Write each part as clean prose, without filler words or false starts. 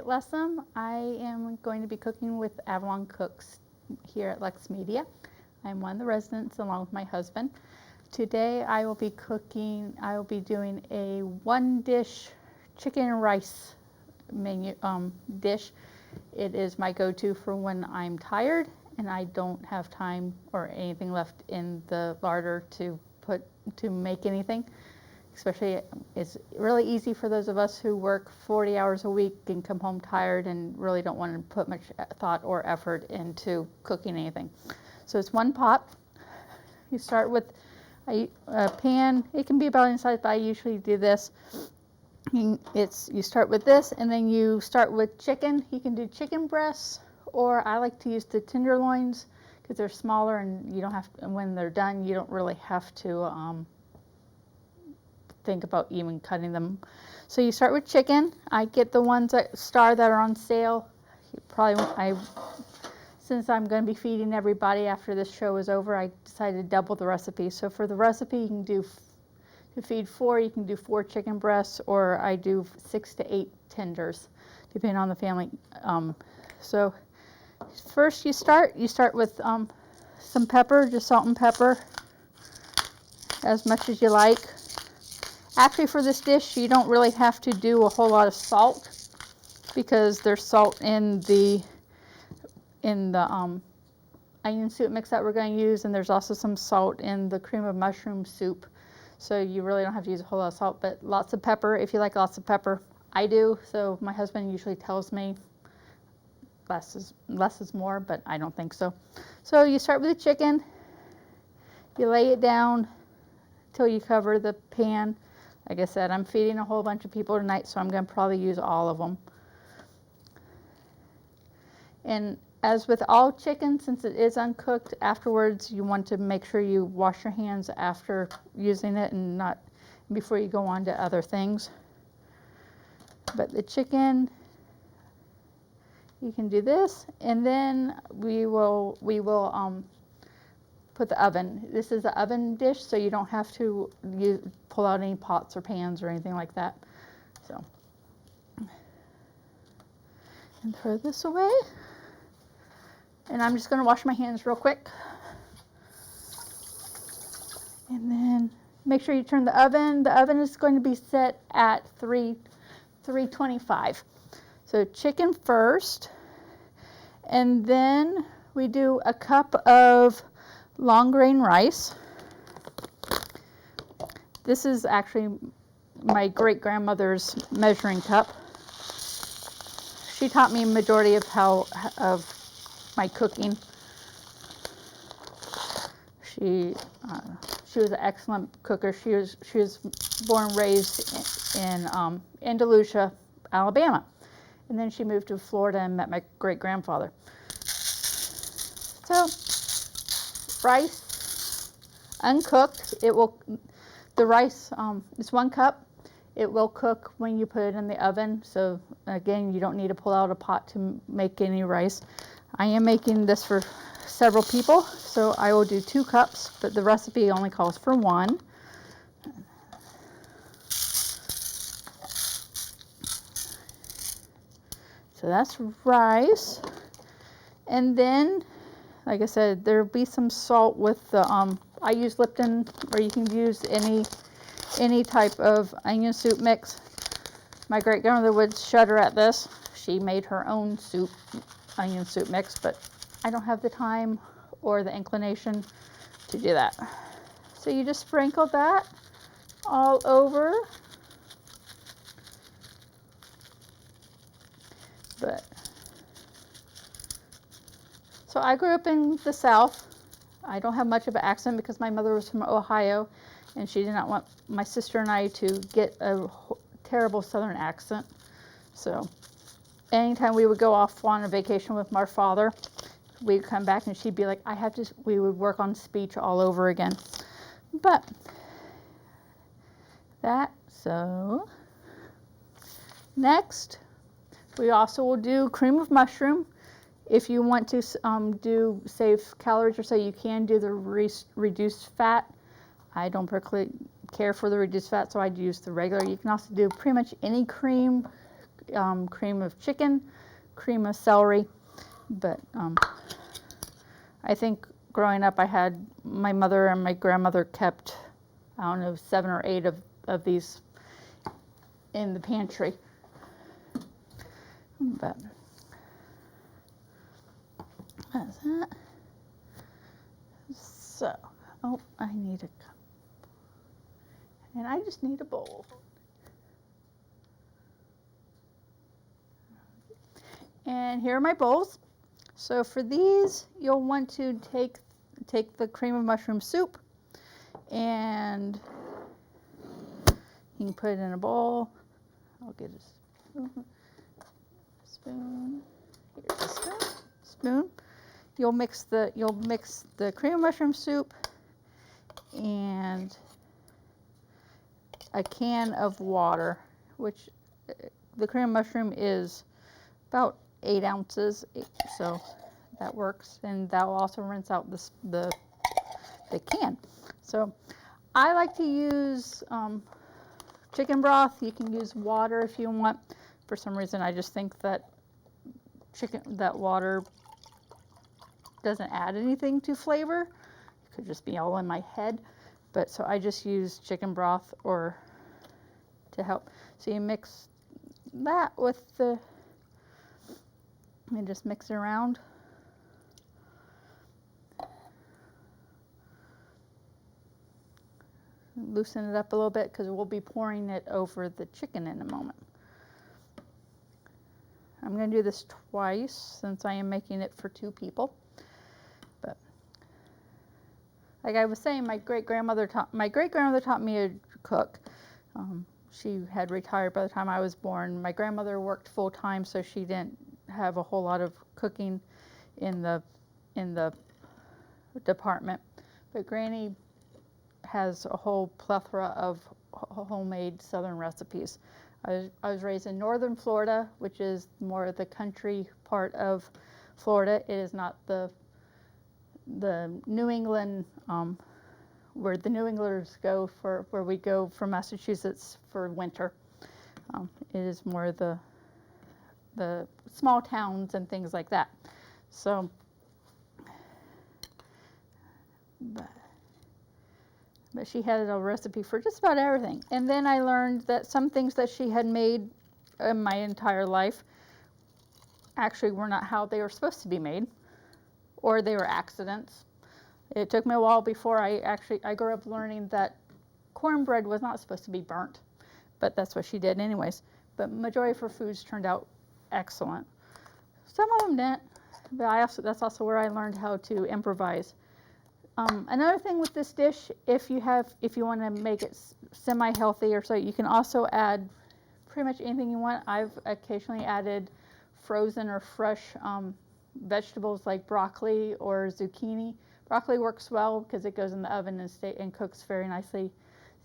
Lessum. I am going to be cooking with Avalon Cooks here at LexMedia. I'm one of the residents along with my husband. Today I will be doing a one-dish chicken and rice menu dish. It is my go-to for when I'm tired and I don't have time or anything left in the larder to make anything. Especially, it's really easy for those of us who work 40 hours a week and come home tired and really don't want to put much thought or effort into cooking anything. So it's one pot. You start with a pan. It can be about any size, but I usually do this. You start with this, and then you start with chicken. You can do chicken breasts, or I like to use the tenderloins because they're smaller and you don't have to, and when they're done, you don't really have to think about even cutting them. So you start with chicken. I get the ones that are on sale. Since I'm going to be feeding everybody after this show is over, I decided to double the recipe. So for the recipe, you can do, to feed 4, you can do 4 chicken breasts, or I do 6 to 8 tenders, depending on the family. So first you start with some pepper, just salt and pepper, as much as you like. Actually, for this dish, you don't really have to do a whole lot of salt because there's salt in the onion soup mix that we're going to use, and there's also some salt in the cream of mushroom soup. So you really don't have to use a whole lot of salt, but lots of pepper if you like lots of pepper. I do, so my husband usually tells me less is more, but I don't think so. So you start with the chicken. You lay it down till you cover the pan. Like I said, I'm feeding a whole bunch of people tonight, so I'm going to probably use all of them. And as with all chicken, since it is uncooked, afterwards you want to make sure you wash your hands after using it and not before you go on to other things. But the chicken, you can do this, and then we will put the oven. This is an oven dish, so you don't have to pull out any pots or pans or anything like that. So, and throw this away. And I'm just going to wash my hands real quick. And then make sure you turn the oven. The oven is going to be set at 325. So chicken first, and then we do a cup of long grain rice. This is actually my great-grandmother's measuring cup. She taught me majority of my cooking. She was an excellent cooker. She was born and raised in Andalusia, Alabama, and then she moved to Florida and met my great-grandfather. So rice, uncooked, the rice is 1 cup. It will cook when you put it in the oven. So again, you don't need to pull out a pot to make any rice. I am making this for several people, so I will do 2 cups, but the recipe only calls for 1. So that's rice. And then, like I said, there'll be some salt with the, I use Lipton, or you can use any type of onion soup mix. My great-grandmother would shudder at this. She made her own onion soup mix, but I don't have the time or the inclination to do that. So you just sprinkle that all over. So I grew up in the South. I don't have much of an accent because my mother was from Ohio, and she did not want my sister and I to get a terrible Southern accent. So anytime we would go off on a vacation with my father, we'd come back and she'd be like, we would work on speech all over again. But so next, we also will do cream of mushroom. If you want to save calories, or so, you can do the reduced fat. I don't particularly care for the reduced fat, so I'd use the regular. You can also do pretty much any cream cream of chicken, cream of celery. But I think growing up, I had my mother and my grandmother kept, I don't know, 7 or 8 of these in the pantry. But that's that. So, oh, I need a cup. And I just need a bowl. And here are my bowls. So for these, you'll want to take the cream of mushroom soup, and you can put it in a bowl. I'll get a spoon. Here's a spoon. You'll mix the cream of mushroom soup and a can of water, which the cream of mushroom is about 8 ounces, so that works, and that will also rinse out the can. So I like to use chicken broth. You can use water if you want. For some reason, I just think that water doesn't add anything to flavor. It could just be all in my head, but so I just use chicken broth or to help. So you mix that with and just mix it around. Loosen it up a little bit because we'll be pouring it over the chicken in a moment. I'm going to do this twice since I am making it for 2 people. But like I was saying, my great grandmother taught me to cook. She had retired by the time I was born. My grandmother worked full time, so she didn't have a whole lot of cooking in the department. But Granny has a whole plethora of homemade Southern recipes. I was raised in northern Florida, which is more the country part of Florida. It is not the New England, where the New Englanders go for, where we go from Massachusetts for winter. It is more the small towns and things like that. So, but she had a recipe for just about everything. And then I learned that some things that she had made in my entire life actually were not how they were supposed to be made, or they were accidents. It took me a while before I grew up learning that cornbread was not supposed to be burnt, but that's what she did anyways. But majority of her foods turned out excellent. Some of them didn't, but that's also where I learned how to improvise. Another thing with this dish, if you want to make it semi-healthy or so, you can also add pretty much anything you want. I've occasionally added frozen or fresh vegetables like broccoli or zucchini. Broccoli works well because it goes in the oven and cooks very nicely.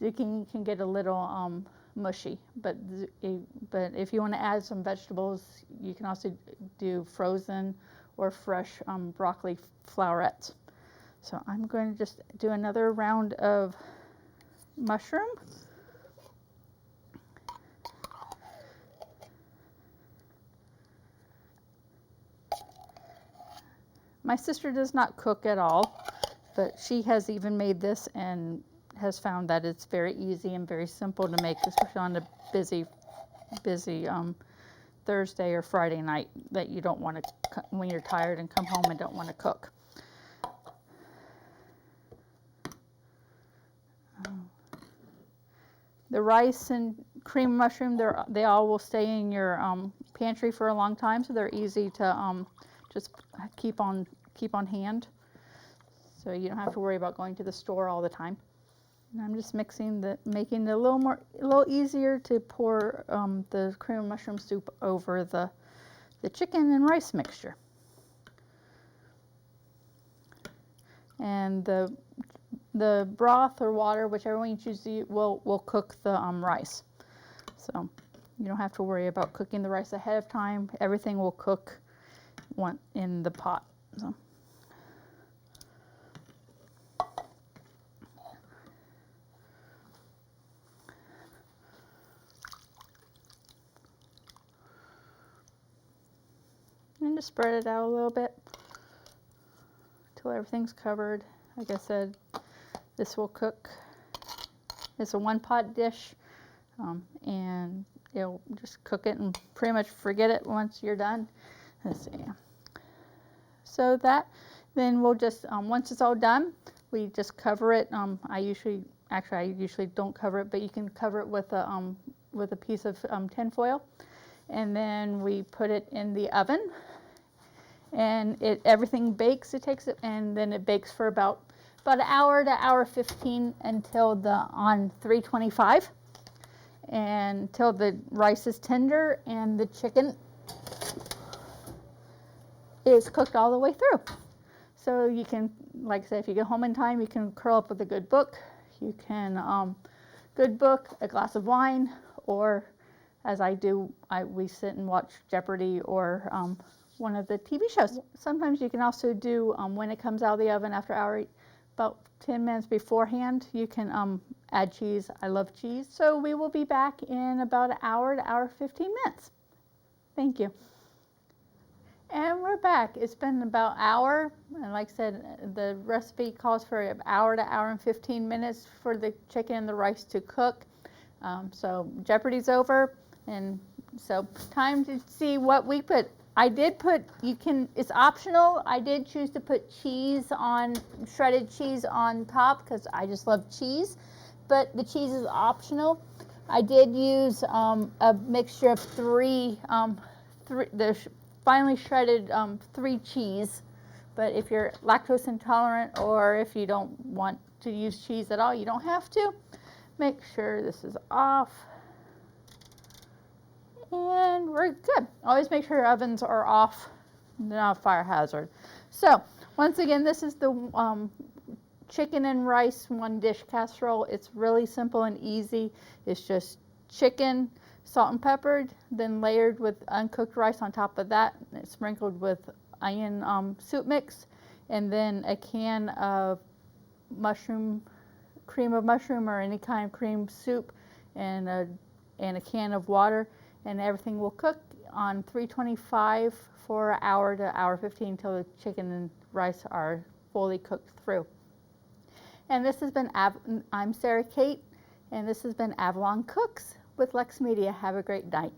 Zucchini can get a little mushy, but if you want to add some vegetables, you can also do frozen or fresh broccoli florets. So I'm going to just do another round of mushroom. My sister does not cook at all, but she has even made this and has found that it's very easy and very simple to make, especially on a busy Thursday or Friday night that you don't want to, when you're tired and come home and don't want to cook. The rice and cream mushroom, they all will stay in your pantry for a long time, so they're easy to just keep on hand. So you don't have to worry about going to the store all the time. And I'm just making it a little easier to pour the cream of mushroom soup over the chicken and rice mixture. And the broth or water, whichever one you choose to use, will cook the rice. So you don't have to worry about cooking the rice ahead of time. Everything will cook in the pot. So. just spread it out a little bit till everything's covered. Like I said, this will cook. It's a one-pot dish, and you'll just cook it and pretty much forget it once you're done. Let's see. So then we'll just, once it's all done, we just cover it. I usually don't cover it, but you can cover it with a piece of tin foil. And then we put it in the oven, and everything bakes. And then it bakes for about an hour to hour 15 until on 325, and until the rice is tender and the chicken is cooked all the way through. So you can, like I said, if you get home in time, you can curl up with a good book. You can good book, a glass of wine, or as I do, we sit and watch Jeopardy or one of the TV shows. Sometimes you can also do, when it comes out of the oven after hour, about 10 minutes beforehand, you can add cheese. I love cheese. So we will be back in about an hour to hour 15 minutes. Thank you. And we're back. It's been about an hour, and like I said, the recipe calls for an hour to hour and 15 minutes for the chicken and the rice to cook. So Jeopardy's over, and so time to see what we put. I did put, it's optional. I did choose to put shredded cheese on top because I just love cheese, but the cheese is optional. I did use a mixture of the finely shredded 3 cheese, but if you're lactose intolerant or if you don't want to use cheese at all, you don't have to. Make sure this is off, and we're good. Always make sure your ovens are off, they're not a fire hazard. So once again, this is the chicken and rice 1-dish casserole. It's really simple and easy. It's just chicken, salt and peppered, then layered with uncooked rice on top of that, and it's sprinkled with onion soup mix, and then a can of cream of mushroom or any kind of cream soup, and a can of water, and everything will cook on 325 for an hour to hour 15 until the chicken and rice are fully cooked through. And this has been, I'm Sarah Kate, and this has been Avalon Cooks with LexMedia. Have a great night.